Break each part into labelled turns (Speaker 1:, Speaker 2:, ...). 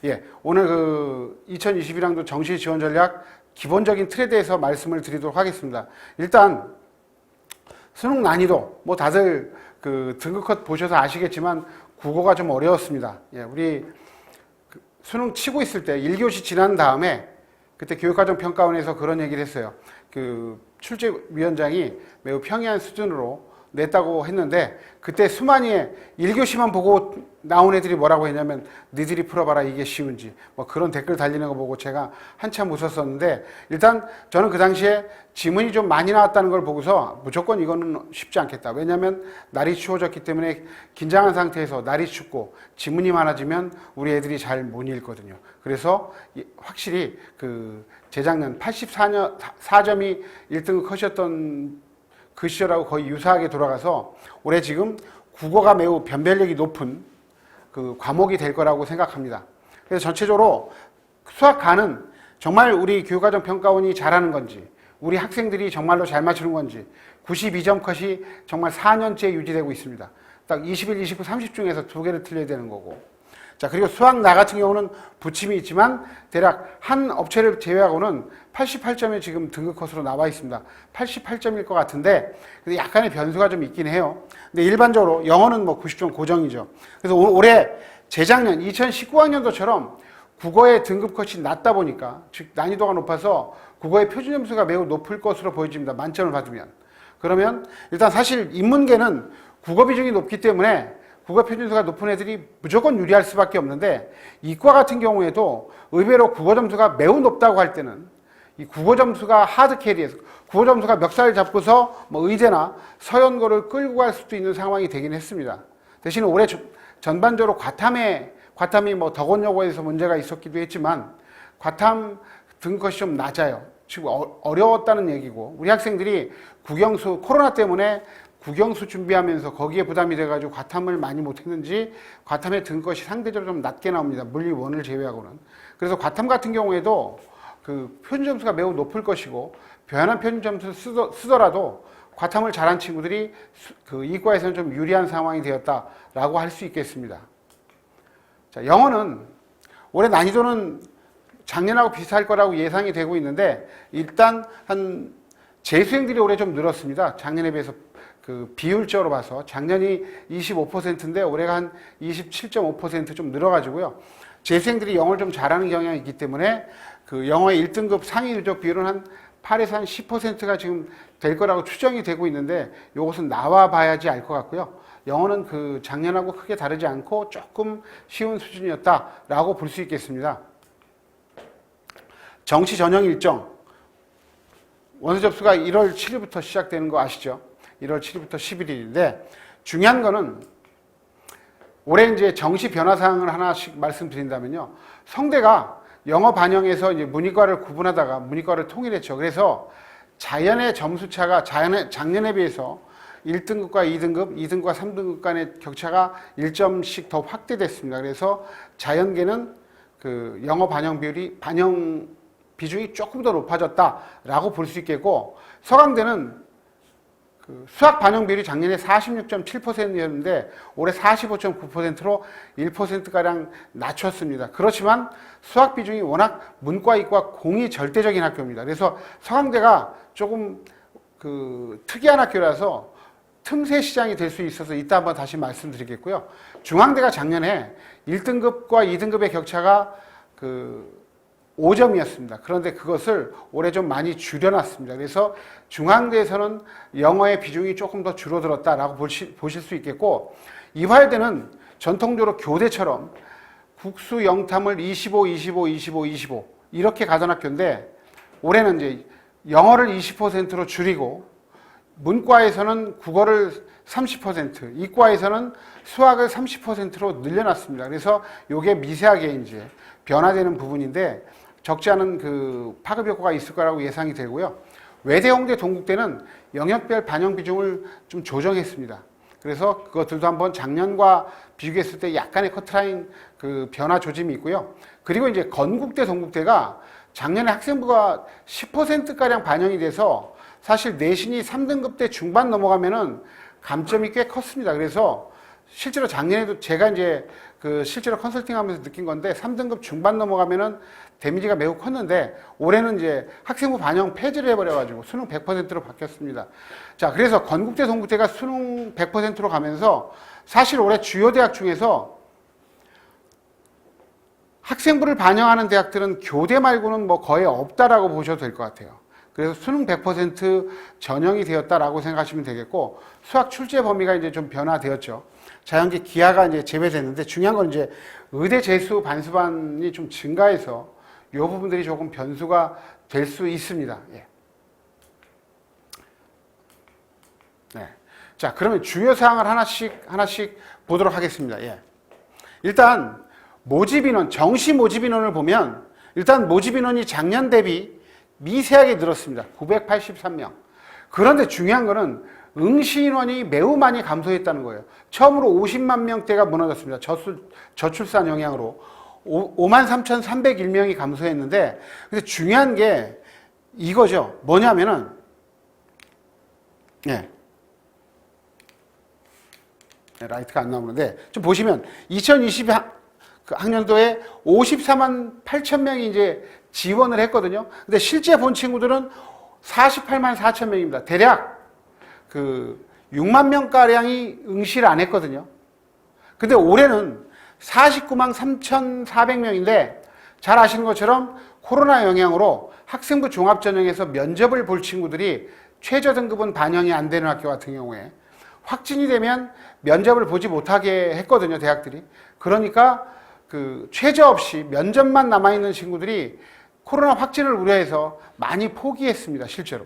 Speaker 1: 예, 오늘 2021학년도 정시 지원 전략 기본적인 틀에 대해서 말씀을 드리도록 하겠습니다. 일단 수능 난이도 뭐 다들 등급 컷 보셔서 아시겠지만 국어가 좀 어려웠습니다. 예, 우리 수능 치고 있을 때 1교시 지난 다음에 그때 교육과정평가원에서 그런 얘기를 했어요. 출제위원장이 매우 평이한 수준으로 냈다고 했는데 그때 수만이의 1교시만 보고 나온 애들이 뭐라고 했냐면 니들이 풀어봐라 이게 쉬운지 뭐 그런 댓글 달리는 거 보고 제가 한참 웃었었는데 일단 저는 그 당시에 지문이 좀 많이 나왔다는 걸 보고서 무조건 이거는 쉽지 않겠다. 왜냐하면 날이 추워졌기 때문에 긴장한 상태에서 날이 춥고 지문이 많아지면 우리 애들이 잘 못 읽거든요. 그래서 확실히 재작년 84점이 1등급 컷이었던 그 시절하고 거의 유사하게 돌아가서 올해 지금 국어가 매우 변별력이 높은 과목이 될 거라고 생각합니다. 그래서 전체적으로 수학과는 정말 우리 교육과정평가원이 잘하는 건지 우리 학생들이 정말로 잘 맞추는 건지 92점 컷이 정말 4년째 유지되고 있습니다. 딱 21, 29, 30 중에서 2개를 틀려야 되는 거고. 자, 그리고 수학 나 같은 경우는 부침이 있지만 대략 한 업체를 제외하고는 88점에 지금 등급 컷으로 나와 있습니다. 88점일 것 같은데 근데 약간의 변수가 좀 있긴 해요. 근데 일반적으로 영어는 뭐 90점 고정이죠. 그래서 올해 재작년 2019학년도처럼 국어의 등급 컷이 낮다 보니까 즉 난이도가 높아서 국어의 표준 점수가 매우 높을 것으로 보여집니다. 만점을 받으면. 그러면 일단 사실 인문계는 국어 비중이 높기 때문에 국어 표준수가 높은 애들이 무조건 유리할 수밖에 없는데 이과 같은 경우에도 의외로 국어 점수가 매우 높다고 할 때는 이 국어 점수가 하드 캐리해서 국어 점수가 멱살을 잡고서 뭐 의대나 서연고를 끌고 갈 수도 있는 상황이 되긴 했습니다. 대신 올해 전반적으로 과탐이 뭐 덕원여고에서 문제가 있었기도 했지만 과탐 등급컷이 좀 낮아요. 지금 어려웠다는 얘기고 우리 학생들이 국영수 코로나 때문에 국영수 준비하면서 거기에 부담이 돼가지고 과탐을 많이 못했는지 과탐의 등급컷이 상대적으로 좀 낮게 나옵니다. 물리 1을 제외하고는. 그래서 과탐 같은 경우에도 표준 점수가 매우 높을 것이고 변환 표준 점수를 쓰더라도 과탐을 잘한 친구들이 이과에서는 좀 유리한 상황이 되었다라고 할 수 있겠습니다. 자, 영어는 올해 난이도는 작년하고 비슷할 거라고 예상이 되고 있는데 일단 재수생들이 올해 좀 늘었습니다. 작년에 비해서 비율적으로 봐서 작년이 25%인데 올해가 한 27.5% 좀 늘어가지고요. 재수생들이 영어를 좀 잘하는 경향이 있기 때문에 영어의 1등급 상위 유저 비율은 한 8에서 한 10%가 지금 될 거라고 추정이 되고 있는데 이것은 나와 봐야지 알 것 같고요. 영어는 작년하고 크게 다르지 않고 조금 쉬운 수준이었다라고 볼 수 있겠습니다. 정시 전형 일정 원서 접수가 1월 7일부터 시작되는 거 아시죠? 1월 7일부터 11일인데 중요한 거는 올해 이제 정시 변화 사항을 하나씩 말씀드린다면요. 성대가 영어 반영해서 이제 문이과를 구분하다가 문이과를 통일했죠. 그래서 자연의 점수 차가 작년에 비해서 1등급과 2등급, 2등급과 3등급 간의 격차가 1점씩 더 확대됐습니다. 그래서 자연계는 영어 반영 비중이 조금 더 높아졌다라고 볼 수 있겠고 서강대는 수학 반영 비율이 작년에 46.7%였는데 올해 45.9%로 1%가량 낮췄습니다. 그렇지만 수학 비중이 워낙 문과, 이과 공이 절대적인 학교입니다. 그래서 서강대가 조금 특이한 학교라서 틈새 시장이 될 수 있어서 이따 한번 다시 말씀드리겠고요. 중앙대가 작년에 1등급과 2등급의 격차가 5점이었습니다. 그런데 그것을 올해 좀 많이 줄여놨습니다. 그래서 중앙대에서는 영어의 비중이 조금 더 줄어들었다라고 보실 수 있겠고 이화여대는 전통적으로 교대처럼 국수 영탐을 25, 25, 25, 25 이렇게 가던 학교인데 올해는 이제 영어를 20%로 줄이고 문과에서는 국어를 30%, 이과에서는 수학을 30%로 늘려놨습니다. 그래서 이게 미세하게 이제 변화되는 부분인데 적지 않은 파급 효과가 있을 거라고 예상이 되고요. 외대, 홍대, 동국대는 영역별 반영 비중을 좀 조정했습니다. 그래서 그것들도 한번 작년과 비교했을 때 약간의 커트라인 변화 조짐이 있고요. 그리고 이제 건국대, 동국대가 작년에 학생부가 10%가량 반영이 돼서 사실 내신이 3등급 대 중반 넘어가면은 감점이 꽤 컸습니다. 그래서 실제로 작년에도 제가 이제 그 실제로 컨설팅하면서 느낀 건데 3등급 중반 넘어가면은 데미지가 매우 컸는데 올해는 이제 학생부 반영 폐지를 해버려가지고 수능 100%로 바뀌었습니다. 자, 그래서 건국대, 동국대가 수능 100%로 가면서 사실 올해 주요 대학 중에서 학생부를 반영하는 대학들은 교대 말고는 뭐 거의 없다라고 보셔도 될 것 같아요. 그래서 수능 100% 전형이 되었다라고 생각하시면 되겠고, 수학 출제 범위가 이제 좀 변화되었죠. 자연계 기하가 이제 제외됐는데, 중요한 건 이제 의대 재수 반수반이 좀 증가해서 이 부분들이 조금 변수가 될 수 있습니다. 예. 네. 자, 그러면 주요 사항을 하나씩 보도록 하겠습니다. 예. 일단, 모집 인원, 정시 모집 인원을 보면, 일단 모집 인원이 작년 대비 미세하게 늘었습니다. 983명. 그런데 중요한 거는 응시 인원이 매우 많이 감소했다는 거예요. 처음으로 50만 명대가 무너졌습니다. 저출산 영향으로 53,301명이 감소했는데, 근데 중요한 게 이거죠. 뭐냐면은, 네. 라이트가 안 나오는데, 좀 보시면 2020 학년도에 54만 8천 명이 이제 지원을 했거든요. 근데 실제 본 친구들은 48만 4천 명입니다. 대략 그 6만 명가량이 응시를 안 했거든요. 근데 올해는 49만 3,400명인데 잘 아시는 것처럼 코로나 영향으로 학생부 종합전형에서 면접을 볼 친구들이 최저 등급은 반영이 안 되는 학교 같은 경우에 확진이 되면 면접을 보지 못하게 했거든요, 대학들이. 그러니까 그 최저 없이 면접만 남아있는 친구들이 코로나 확진을 우려해서 많이 포기했습니다, 실제로.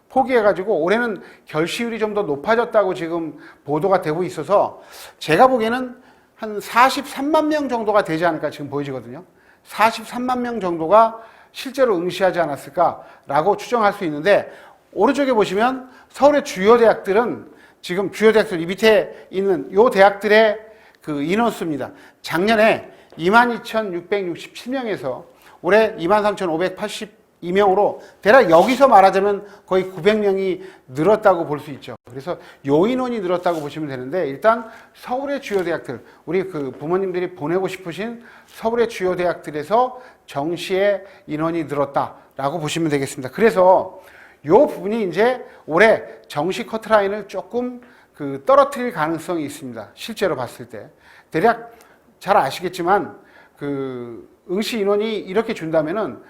Speaker 1: 포기해가지고 올해는 결시율이 좀 더 높아졌다고 지금 보도가 되고 있어서 제가 보기에는 한 43만 명 정도가 되지 않을까 지금 보여지거든요. 43만 명 정도가 실제로 응시하지 않았을까라고 추정할 수 있는데, 오른쪽에 보시면 서울의 주요 대학들은 지금 주요 대학들 이 밑에 있는 요 대학들의 그 인원수입니다. 작년에 22,667명에서 올해 23,582명으로 대략 여기서 말하자면 거의 900명이 늘었다고 볼 수 있죠. 그래서 요 인원이 늘었다고 보시면 되는데, 일단 서울의 주요 대학들, 우리 그 부모님들이 보내고 싶으신 서울의 주요 대학들에서 정시의 인원이 늘었다라고 보시면 되겠습니다. 그래서 요 부분이 이제 올해 정시 커트라인을 조금 그 떨어뜨릴 가능성이 있습니다. 실제로 봤을 때. 대략 잘 아시겠지만 그 응시 인원이 이렇게 준다면은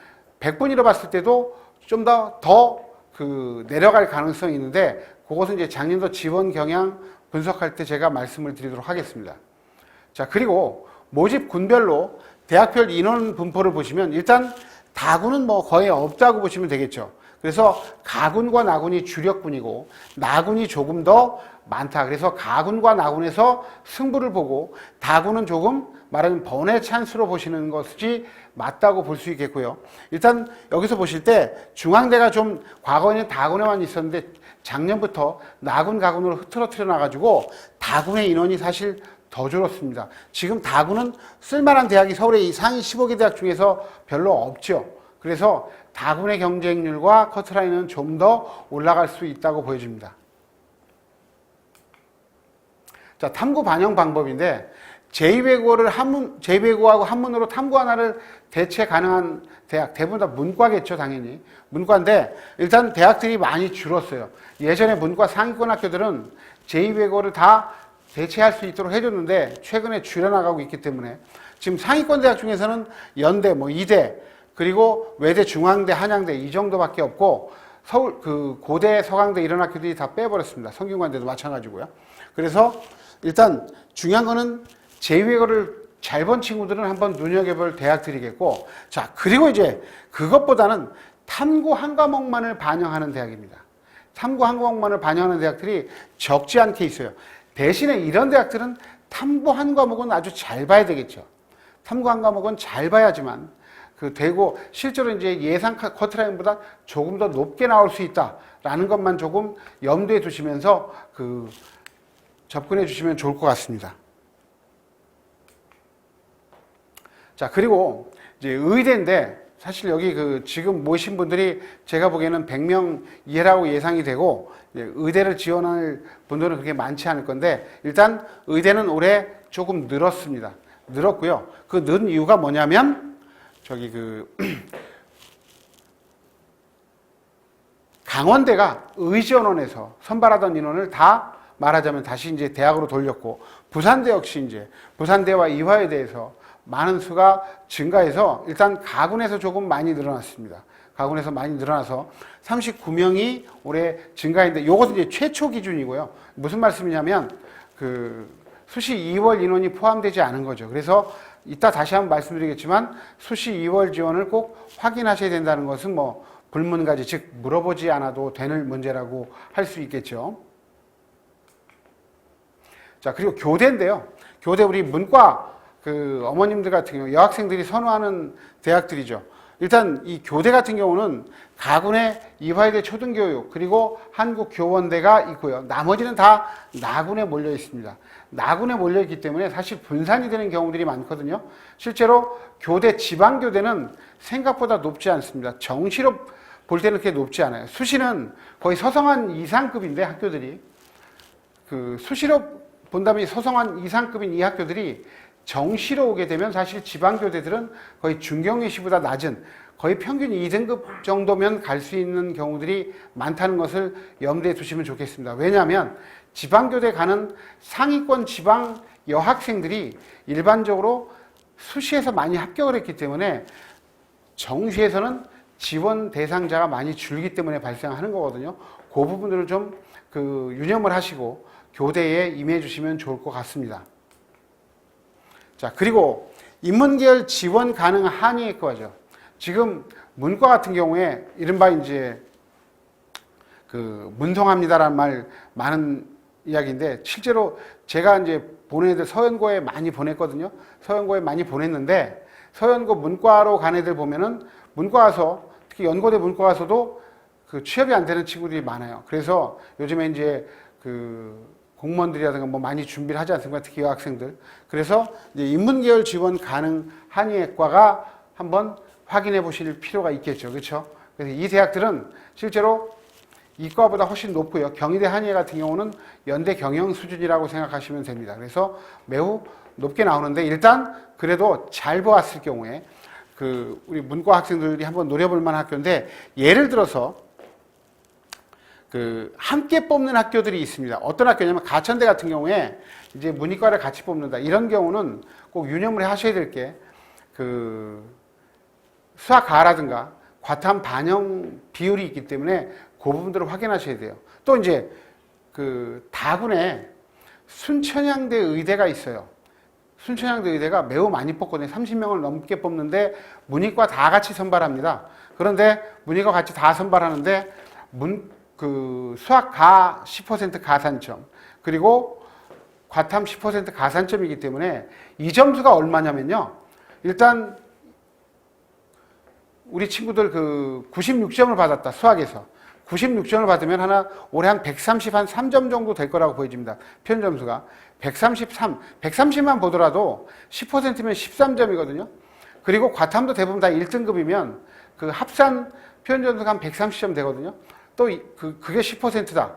Speaker 1: 100분위로 봤을 때도 좀 더 그 내려갈 가능성이 있는데, 그것은 이제 작년도 지원 경향 분석할 때 제가 말씀을 드리도록 하겠습니다. 자, 그리고 모집 군별로 대학별 인원 분포를 보시면 일단 다군은 뭐 거의 없다고 보시면 되겠죠. 그래서 가군과 나군이 주력군이고 나군이 조금 더 많다. 그래서 가군과 나군에서 승부를 보고 다군은 조금 말하자면 번외 찬스로 보시는 것이 맞다고 볼 수 있겠고요. 일단 여기서 보실 때 중앙대가 좀 과거에는 다군에만 있었는데 작년부터 나군, 가군으로 흐트러뜨려 놔가지고 다군의 인원이 사실 더 줄었습니다. 지금 다군은 쓸만한 대학이 서울의 이 상위 15개 대학 중에서 별로 없죠. 그래서 다군의 경쟁률과 커트라인은 좀 더 올라갈 수 있다고 보여집니다. 자, 탐구 반영 방법인데, 제2외국어하고 한문으로 탐구 하나를 대체 가능한 대학, 대부분 다 문과겠죠, 당연히. 문과인데, 일단 대학들이 많이 줄었어요. 예전에 문과 상위권 학교들은 제2외국어를 다 대체할 수 있도록 해줬는데, 최근에 줄여나가고 있기 때문에, 지금 상위권 대학 중에서는 연대, 뭐 이대, 그리고 외대, 중앙대, 한양대 이 정도밖에 없고, 서울, 고대, 서강대 이런 학교들이 다 빼버렸습니다. 성균관대도 마찬가지고요. 그래서 일단 중요한 거는 제2외국어를 잘 본 친구들은 한번 눈여겨볼 대학들이겠고, 자, 그리고 이제 그것보다는 탐구 한 과목만을 반영하는 대학입니다. 탐구 한 과목만을 반영하는 대학들이 적지 않게 있어요. 대신에 이런 대학들은 탐구 한 과목은 아주 잘 봐야 되겠죠. 탐구 한 과목은 잘 봐야지만 되고, 실제로 이제 예상 커트라인보다 조금 더 높게 나올 수 있다라는 것만 조금 염두에 두시면서 접근해 주시면 좋을 것 같습니다. 자, 그리고 이제 의대인데, 사실 여기 지금 모이신 분들이 제가 보기에는 100명 이하라고 예상이 되고, 의대를 지원할 분들은 그렇게 많지 않을 건데, 일단 의대는 올해 조금 늘었습니다. 늘었고요. 그 는 이유가 뭐냐면 강원대가 의지원원에서 선발하던 인원을 다 말하자면 다시 이제 대학으로 돌렸고, 부산대 역시 이제 부산대와 이화여대에서 많은 수가 증가해서 일단 가군에서 조금 많이 늘어났습니다. 가군에서 많이 늘어나서 39명이 올해 증가했는데, 요것은 이제 최초 기준이고요. 무슨 말씀이냐면 수시 2월 인원이 포함되지 않은 거죠. 그래서 이따 다시 한번 말씀드리겠지만 수시 2월 지원을 꼭 확인하셔야 된다는 것은 뭐 불문가지, 즉 물어보지 않아도 되는 문제라고 할 수 있겠죠. 자, 그리고 교대인데요. 교대 우리 문과 어머님들 같은 경우 여학생들이 선호하는 대학들이죠. 일단 이 교대 같은 경우는 가군에 이화여대 초등교육 그리고 한국교원대가 있고요. 나머지는 다 나군에 몰려 있습니다. 나군에 몰려 있기 때문에 사실 분산이 되는 경우들이 많거든요. 실제로 교대, 지방교대는 생각보다 높지 않습니다. 정시로 볼 때는 그렇게 높지 않아요. 수시는 거의 서성한 이상급인데 학교들이 수시로 본다면 서성한 이상급인 이 학교들이 정시로 오게 되면 사실 지방교대들은 거의 중경외시보다 낮은 거의 평균 2등급 정도면 갈 수 있는 경우들이 많다는 것을 염두에 두시면 좋겠습니다. 왜냐하면 지방교대 가는 상위권 지방 여학생들이 일반적으로 수시에서 많이 합격을 했기 때문에 정시에서는 지원 대상자가 많이 줄기 때문에 발생하는 거거든요. 그 부분들을 좀 유념을 하시고 교대에 임해 주시면 좋을 것 같습니다. 자, 그리고 인문계열 지원 가능 한의학과죠. 지금 문과 같은 경우에 이른바 이제 문성합니다라는 말 많은 이야기인데, 실제로 제가 이제 보낸 애들 서연고에 많이 보냈거든요. 서연고에 많이 보냈는데, 서연고 문과로 간 애들 보면은 문과 가서, 특히 연고대 문과 가서도 취업이 안 되는 친구들이 많아요. 그래서 요즘에 이제 공무원들이라든가 뭐 많이 준비를 하지 않습니까? 특히 여학생들. 그래서 이제 인문계열 지원 가능 한의학과가 한번 확인해 보실 필요가 있겠죠. 그렇죠? 그래서 이 대학들은 실제로 이과보다 훨씬 높고요. 경희대 한의회 같은 경우는 연대 경영 수준이라고 생각하시면 됩니다. 그래서 매우 높게 나오는데, 일단 그래도 잘 보았을 경우에 우리 문과 학생들이 한번 노려볼 만한 학교인데, 예를 들어서 함께 뽑는 학교들이 있습니다. 어떤 학교냐면 가천대 같은 경우에 이제 문이과를 같이 뽑는다. 이런 경우는 꼭 유념을 하셔야 될 게 수학과라든가 과탐 반영 비율이 있기 때문에 그 부분들을 확인하셔야 돼요. 또 이제 다군에 순천향대 의대가 있어요. 순천향대 의대가 매우 많이 뽑거든요. 30명을 넘게 뽑는데 문이과 다 같이 선발합니다. 그런데 문이과 같이 다 선발하는데 수학과 10% 가산점, 그리고 과탐 10% 가산점이기 때문에 이 점수가 얼마냐면요. 일단 우리 친구들 96점을 받았다. 수학에서 96점을 받으면 올해 한 133점 정도 될 거라고 보여집니다. 표현점수가 130만 보더라도 10%면 13점이거든요. 그리고 과탐도 대부분 다 1등급이면 합산 표현점수가 한 130점 되거든요. 또 그게 10%다.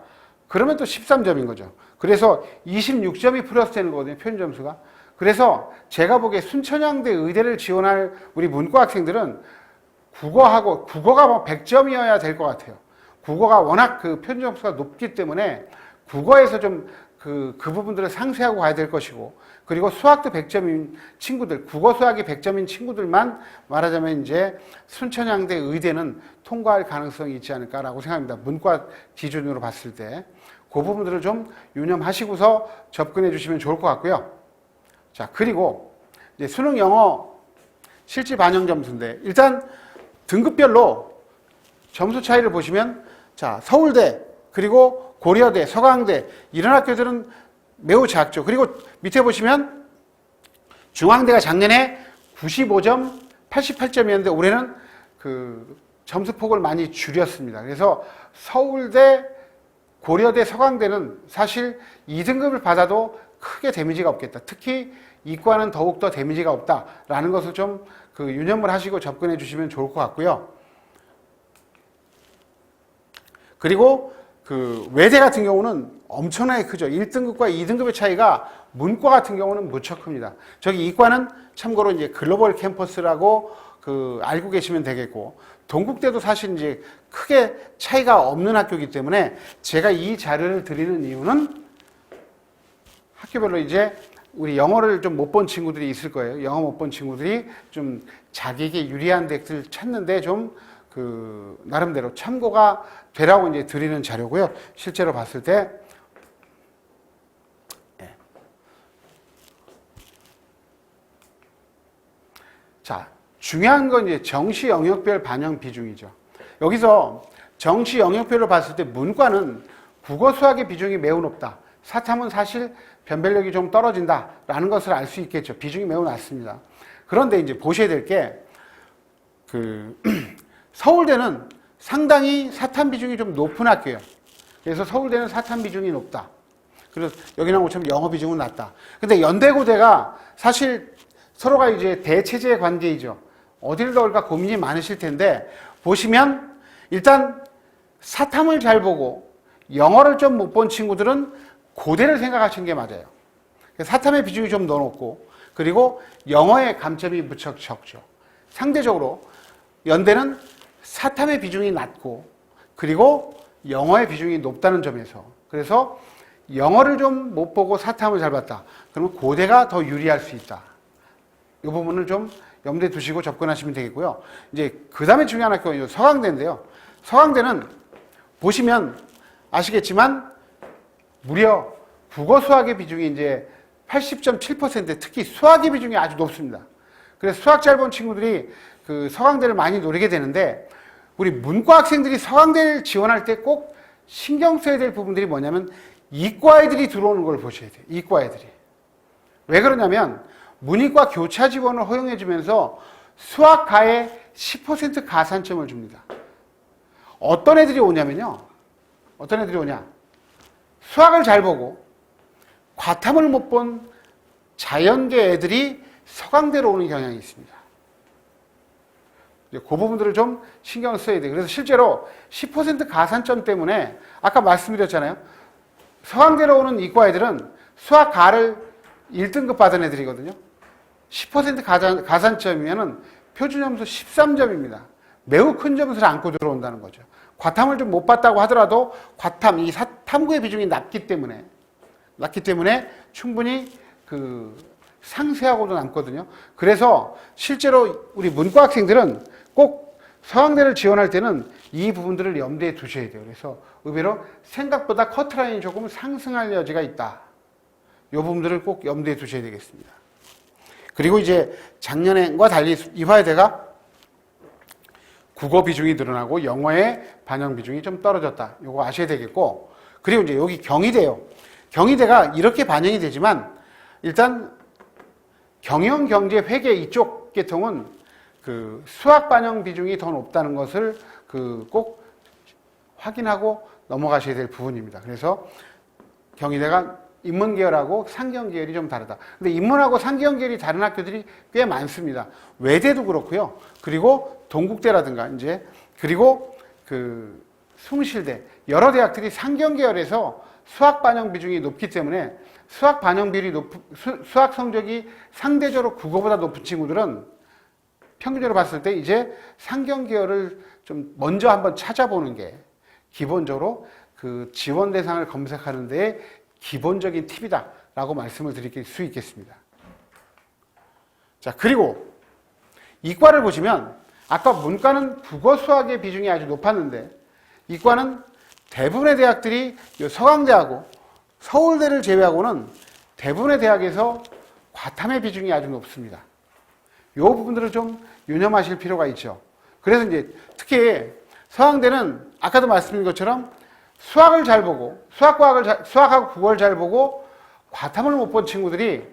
Speaker 1: 그러면 또 13점인 거죠. 그래서 26점이 플러스 되는 거거든요. 표현점수가. 그래서 제가 보기에 순천향대 의대를 지원할 우리 문과 학생들은 국어가 뭐 100점이어야 될 것 같아요. 국어가 워낙 표현점수가 높기 때문에 국어에서 좀 그 부분들을 상쇄하고 가야 될 것이고, 그리고 수학도 100점인 친구들, 국어 수학이 100점인 친구들만 말하자면 이제 순천향대 의대는 통과할 가능성이 있지 않을까라고 생각합니다. 문과 기준으로 봤을 때. 그 부분들을 좀 유념하시고서 접근해 주시면 좋을 것 같고요. 자, 그리고 이제 수능 영어 실질 반영 점수인데, 일단 등급별로 점수 차이를 보시면, 자, 서울대, 그리고 고려대, 서강대, 이런 학교들은 매우 작죠. 그리고 밑에 보시면 중앙대가 작년에 95점, 88점이었는데 올해는 점수폭을 많이 줄였습니다. 그래서 서울대, 고려대, 서강대는 사실 2등급을 받아도 크게 데미지가 없겠다. 특히 이과는 더욱더 데미지가 없다라는 것을 좀 유념을 하시고 접근해 주시면 좋을 것 같고요. 그리고 그 외대 같은 경우는 엄청나게 크죠. 1등급과 2등급의 차이가 문과 같은 경우는 무척 큽니다. 저기 이과는 참고로 이제 글로벌 캠퍼스라고 그 알고 계시면 되겠고, 동국대도 사실 이제 크게 차이가 없는 학교이기 때문에 제가 이 자료를 드리는 이유는 학교별로 이제 우리 영어를 좀 못 본 친구들이 있을 거예요. 영어 못 본 친구들이 좀 자기에게 유리한 덱들 찾는데 좀 그 나름대로 참고가 되라고 이제 드리는 자료고요. 실제로 봤을 때 자, 중요한 건 이제 정시 영역별 반영 비중이죠. 여기서 정시 영역별로 봤을 때 문과는 국어 수학의 비중이 매우 높다. 사탐은 사실 변별력이 좀 떨어진다라는 것을 알 수 있겠죠. 비중이 매우 낮습니다. 그런데 이제 보셔야 될 게 서울대는 상당히 사탐 비중이 좀 높은 학교예요. 그래서 서울대는 사탐 비중이 높다. 그래서 여기 나온 것처럼 영어 비중은 낮다. 근데 연대고대가 사실 서로가 이제 대체제 관계이죠. 어디를 넣을까 고민이 많으실 텐데, 보시면 일단 사탐을 잘 보고 영어를 좀 못 본 친구들은 고대를 생각하시는 게 맞아요. 사탐의 비중이 좀 더 높고, 그리고 영어의 감점이 무척 적죠. 상대적으로 연대는 사탐의 비중이 낮고, 그리고 영어의 비중이 높다는 점에서, 그래서 영어를 좀 못 보고 사탐을 잘 봤다. 그러면 고대가 더 유리할 수 있다. 이 부분을 좀 염두에 두시고 접근하시면 되겠고요. 이제 그 다음에 중요한 학교가 서강대인데요. 서강대는 보시면 아시겠지만 무려 국어 수학의 비중이 이제 80.7%, 특히 수학의 비중이 아주 높습니다. 그래서 수학 잘 본 친구들이 그 서강대를 많이 노리게 되는데, 우리 문과 학생들이 서강대를 지원할 때 꼭 신경 써야 될 부분들이 뭐냐면 이과 애들이 들어오는 걸 보셔야 돼요. 이과 애들이. 왜 그러냐면 문이과 교차 지원을 허용해 주면서 수학과에 10% 가산점을 줍니다. 어떤 애들이 오냐면요. 어떤 애들이 오냐. 수학을 잘 보고 과탐을 못 본 자연계 애들이 서강대로 오는 경향이 있습니다. 그 부분들을 좀 신경을 써야 돼요. 그래서 실제로 10% 가산점 때문에 아까 말씀드렸잖아요. 서강대로 오는 이과 애들은 수학과를 1등급 받은 애들이거든요. 10% 가산점이면 표준점수 13점입니다. 매우 큰 점수를 안고 들어온다는 거죠. 과탐을 좀 못 봤다고 하더라도 과탐, 이 탐구의 비중이 낮기 때문에 충분히 그 상세하고도 남거든요. 그래서 실제로 우리 문과 학생들은 꼭 서강대를 지원할 때는 이 부분들을 염두에 두셔야 돼요. 그래서 의외로 생각보다 커트라인이 조금 상승할 여지가 있다. 이 부분들을 꼭 염두에 두셔야 되겠습니다. 그리고 이제 작년과 달리 이화여대가 국어 비중이 늘어나고 영어의 반영 비중이 좀 떨어졌다. 이거 아셔야 되겠고, 그리고 이제 여기 경희대요. 경희대가 이렇게 반영이 되지만 일단 경영, 경제, 회계 이쪽 계통은 그 수학 반영 비중이 더 높다는 것을 그 꼭 확인하고 넘어가셔야 될 부분입니다. 그래서 경희대가 인문 계열하고 상경 계열이 좀 다르다. 근데 인문하고 상경 계열이 다른 학교들이 꽤 많습니다. 외대도 그렇고요. 그리고 동국대라든가 이제 그리고 그 숭실대 여러 대학들이 상경 계열에서 수학 반영 비중이 높기 때문에 수학 반영 비율이 수학 성적이 상대적으로 국어보다 높은 친구들은 평균적으로 봤을 때 이제 상경 계열을 좀 먼저 한번 찾아보는 게 기본적으로 그 지원 대상을 검색하는 데 기본적인 팁이다라고 말씀을 드릴 수 있겠습니다. 자, 그리고 이과를 보시면 아까 문과는 국어 수학의 비중이 아주 높았는데 이과는 대부분의 대학들이 서강대하고 서울대를 제외하고는 대부분의 대학에서 과탐의 비중이 아주 높습니다. 이 부분들을 좀 유념하실 필요가 있죠. 그래서 이제 특히 서강대는 아까도 말씀드린 것처럼 수학을 잘 보고 수학하고 국어를 잘 보고 과탐을 못 본 친구들이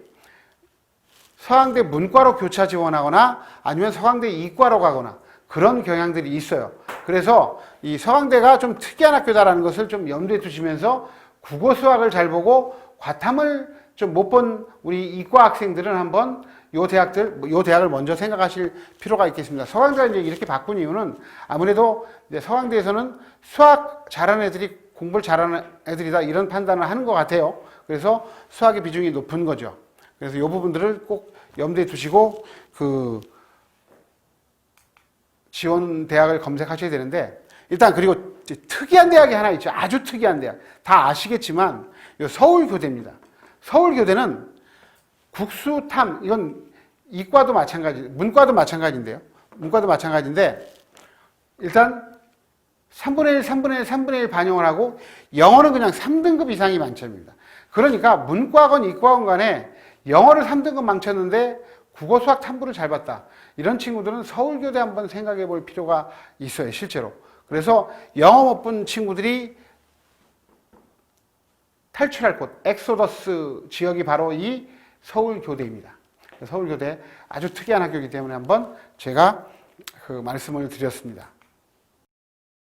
Speaker 1: 서강대 문과로 교차 지원하거나 아니면 서강대 이과로 가거나 그런 경향들이 있어요. 그래서 이 서강대가 좀 특이한 학교다라는 것을 좀 염두에 두시면서 국어 수학을 잘 보고 과탐을 좀 못 본 우리 이과 학생들은 한번 요 대학을 먼저 생각하실 필요가 있겠습니다. 서강대가 이제 이렇게 바꾼 이유는 아무래도 이제 서강대에서는 수학 잘하는 애들이 공부를 잘하는 애들이다 이런 판단을 하는 것 같아요. 그래서 수학의 비중이 높은 거죠. 그래서 이 부분들을 꼭 염두에 두시고 그 지원 대학을 검색하셔야 되는데, 일단 그리고 특이한 대학이 하나 있죠. 아주 특이한 대학. 다 아시겠지만 이 서울교대입니다. 서울교대는 국수탐, 이건 이과도 마찬가지, 문과도 마찬가지인데요. 문과도 마찬가지인데 일단 3분의 1, 3분의 1, 3분의 1 반영을 하고 영어는 그냥 3등급 이상이 만점입니다. 그러니까 문과건 이과건 간에 영어를 3등급 망쳤는데 국어 수학 탐구를 잘 봤다. 이런 친구들은 서울교대 한번 생각해 볼 필요가 있어요, 실제로. 그래서 영어 못 본 친구들이 탈출할 곳, 엑소더스 지역이 바로 이 서울교대입니다. 서울교대 아주 특이한 학교이기 때문에 한번 제가 그 말씀을 드렸습니다.